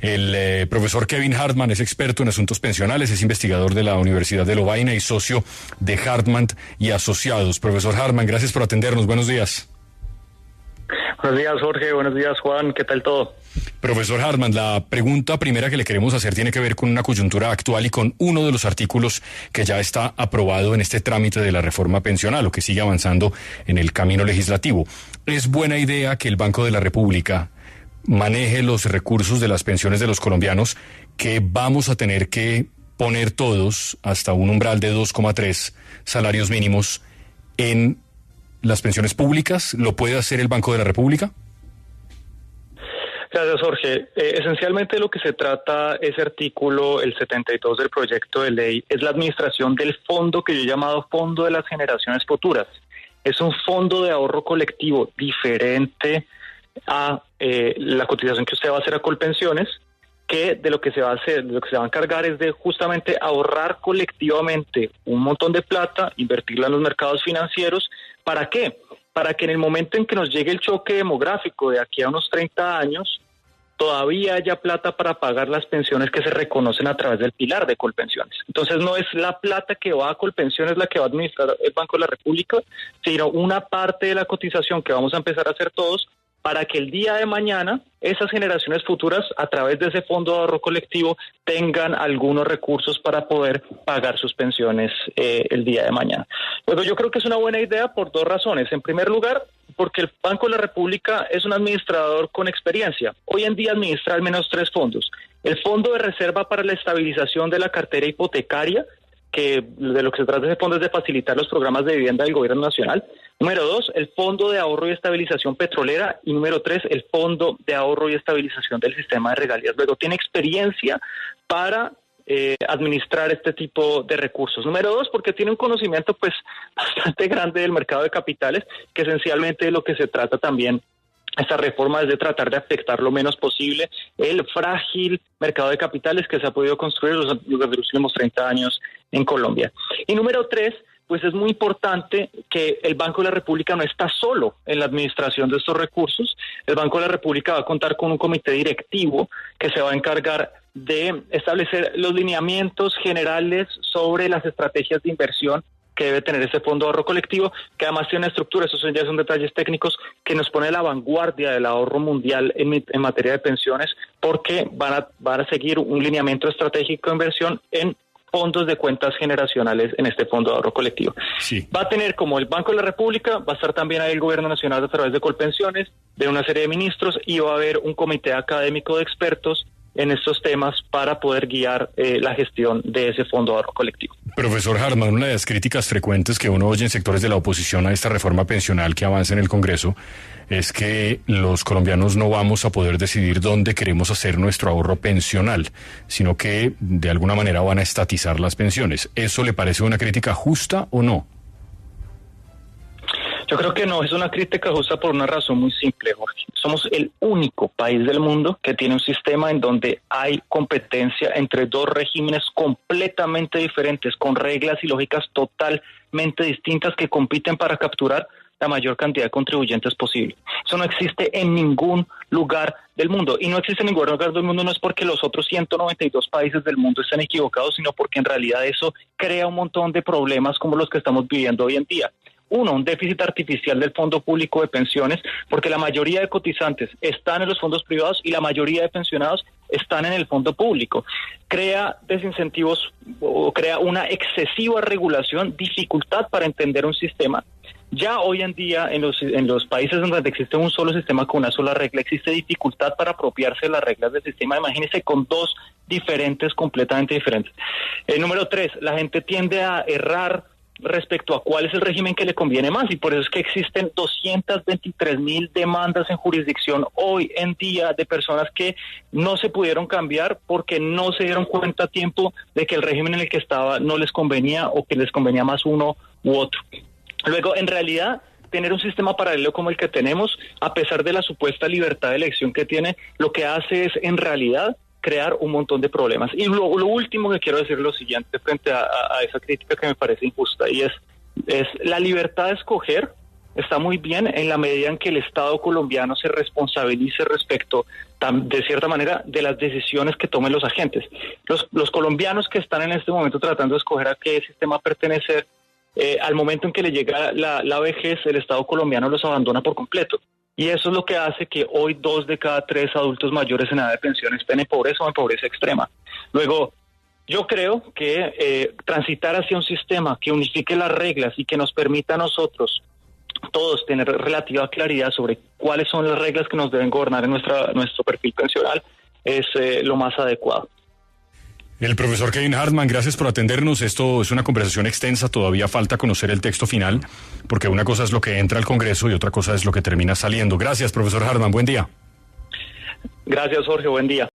El profesor Kevin Hartman es experto en asuntos pensionales, es investigador de la Universidad de Lovaina y socio de Hartman y Asociados. Profesor Hartman, gracias por atendernos. Buenos días. Buenos días, Jorge. Buenos días, Juan. ¿Qué tal todo? Profesor Hartman, la pregunta primera que le queremos hacer tiene que ver con una coyuntura actual y con uno de los artículos que ya está aprobado en este trámite de la reforma pensional o que sigue avanzando en el camino legislativo. ¿Es buena idea que el Banco de la República maneje los recursos de las pensiones de los colombianos, que vamos a tener que poner todos hasta un umbral de 2,3 salarios mínimos en las pensiones públicas? ¿Lo puede hacer el Banco de la República? Gracias, Jorge. Esencialmente lo que se trata ese artículo, el 72 del proyecto de ley, es la administración del fondo que yo he llamado Fondo de las Generaciones Futuras. Es un fondo de ahorro colectivo diferente a la cotización que usted va a hacer a Colpensiones, que de lo que se va a hacer, de lo que se va a encargar es de justamente ahorrar colectivamente un montón de plata, invertirla en los mercados financieros. ¿Para qué? Para que en el momento en que nos llegue el choque demográfico de aquí a unos 30 años, todavía haya plata para pagar las pensiones que se reconocen a través del pilar de Colpensiones. Entonces no es la plata que va a Colpensiones la que va a administrar el Banco de la República, sino una parte de la cotización que vamos a empezar a hacer todos, para que el día de mañana esas generaciones futuras, a través de ese fondo de ahorro colectivo, tengan algunos recursos para poder pagar sus pensiones el día de mañana. Luego yo creo que es una buena idea por dos razones. En primer lugar, porque el Banco de la República es un administrador con experiencia. Hoy en día administra al menos tres fondos. El Fondo de Reserva para la Estabilización de la Cartera Hipotecaria, que de lo que se trata ese fondo es de facilitar los programas de vivienda del gobierno nacional. Número 2, el Fondo de Ahorro y Estabilización Petrolera. Y número 3, el Fondo de Ahorro y Estabilización del Sistema de Regalías. Luego tiene experiencia para administrar este tipo de recursos. Número 2, porque tiene un conocimiento pues bastante grande del mercado de capitales, que esencialmente es lo que se trata también. Esta reforma es de tratar de afectar lo menos posible el frágil mercado de capitales que se ha podido construir durante los últimos 30 años en Colombia. Y número 3, pues es muy importante que el Banco de la República no está solo en la administración de estos recursos. El Banco de la República va a contar con un comité directivo que se va a encargar de establecer los lineamientos generales sobre las estrategias de inversión que debe tener ese fondo de ahorro colectivo, que además tiene una estructura, esos ya son detalles técnicos, que nos pone a la vanguardia del ahorro mundial en materia de pensiones, porque van a seguir un lineamiento estratégico de inversión en fondos de cuentas generacionales en este fondo de ahorro colectivo. Sí. Va a tener como el Banco de la República, va a estar también ahí el Gobierno Nacional a través de Colpensiones, de una serie de ministros, y va a haber un comité académico de expertos en estos temas para poder guiar la gestión de ese fondo de ahorro colectivo. Profesor Hartman, una de las críticas frecuentes que uno oye en sectores de la oposición a esta reforma pensional que avanza en el Congreso es que los colombianos no vamos a poder decidir dónde queremos hacer nuestro ahorro pensional, sino que de alguna manera van a estatizar las pensiones. ¿Eso le parece una crítica justa o no? Yo creo que no, es una crítica justa por una razón muy simple, Jorge. Somos el único país del mundo que tiene un sistema en donde hay competencia entre dos regímenes completamente diferentes, con reglas y lógicas totalmente distintas que compiten para capturar la mayor cantidad de contribuyentes posible. Eso no existe en ningún lugar del mundo. Y no existe en ningún lugar del mundo no es porque los otros 192 países del mundo estén equivocados, sino porque en realidad eso crea un montón de problemas como los que estamos viviendo hoy en día. Uno, un déficit artificial del Fondo Público de Pensiones, porque la mayoría de cotizantes están en los fondos privados y la mayoría de pensionados están en el fondo público. Crea desincentivos o crea una excesiva regulación, dificultad para entender un sistema. Ya hoy en día en los países donde existe un solo sistema con una sola regla, existe dificultad para apropiarse de las reglas del sistema. Imagínense con dos diferentes, completamente diferentes. Número 3, la gente tiende a errar respecto a cuál es el régimen que le conviene más, y por eso es que existen 223,000 demandas en jurisdicción hoy en día de personas que no se pudieron cambiar porque no se dieron cuenta a tiempo de que el régimen en el que estaba no les convenía o que les convenía más uno u otro. Luego, en realidad, tener un sistema paralelo como el que tenemos, a pesar de la supuesta libertad de elección que tiene, lo que hace es, en realidad, crear un montón de problemas. Y lo último que quiero decir es lo siguiente frente a esa crítica que me parece injusta, y es la libertad de escoger está muy bien en la medida en que el Estado colombiano se responsabilice respecto, de cierta manera, de las decisiones que tomen los agentes. Los colombianos que están en este momento tratando de escoger a qué sistema pertenecer, al momento en que le llega la vejez, el Estado colombiano los abandona por completo. Y eso es lo que hace que hoy 2 de cada 3 adultos mayores en edad de pensión estén en pobreza o en pobreza extrema. Luego, yo creo que transitar hacia un sistema que unifique las reglas y que nos permita a nosotros todos tener relativa claridad sobre cuáles son las reglas que nos deben gobernar en nuestro perfil pensional es lo más adecuado. El profesor Kevin Hartman, gracias por atendernos. Esto es una conversación extensa, todavía falta conocer el texto final, porque una cosa es lo que entra al Congreso y otra cosa es lo que termina saliendo. Gracias, profesor Hartman, buen día. Gracias, Jorge, buen día.